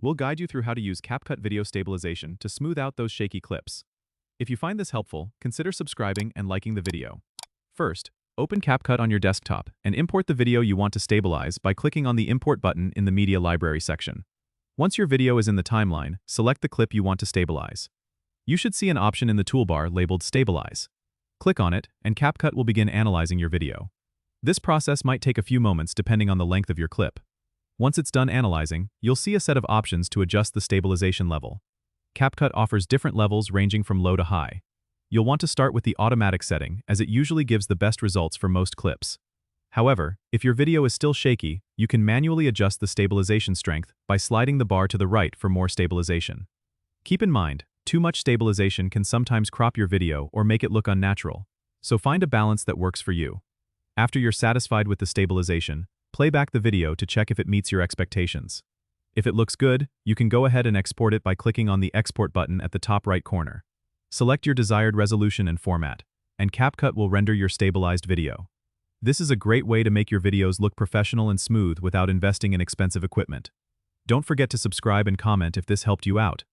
We'll guide you through how to use CapCut video stabilization to smooth out those shaky clips. If you find this helpful, consider subscribing and liking the video. First, open CapCut on your desktop and import the video you want to stabilize by clicking on the Import button in the Media Library section. Once your video is in the timeline, select the clip you want to stabilize. You should see an option in the toolbar labeled Stabilize. Click on it, and CapCut will begin analyzing your video. This process might take a few moments depending on the length of your clip. Once it's done analyzing, you'll see a set of options to adjust the stabilization level. CapCut offers different levels ranging from low to high. You'll want to start with the automatic setting, as it usually gives the best results for most clips. However, if your video is still shaky, you can manually adjust the stabilization strength by sliding the bar to the right for more stabilization. Keep in mind, too much stabilization can sometimes crop your video or make it look unnatural, so find a balance that works for you. After you're satisfied with the stabilization, play back the video to check if it meets your expectations. If it looks good, you can go ahead and export it by clicking on the Export button at the top right corner. Select your desired resolution and format, and CapCut will render your stabilized video. This is a great way to make your videos look professional and smooth without investing in expensive equipment. Don't forget to subscribe and comment if this helped you out.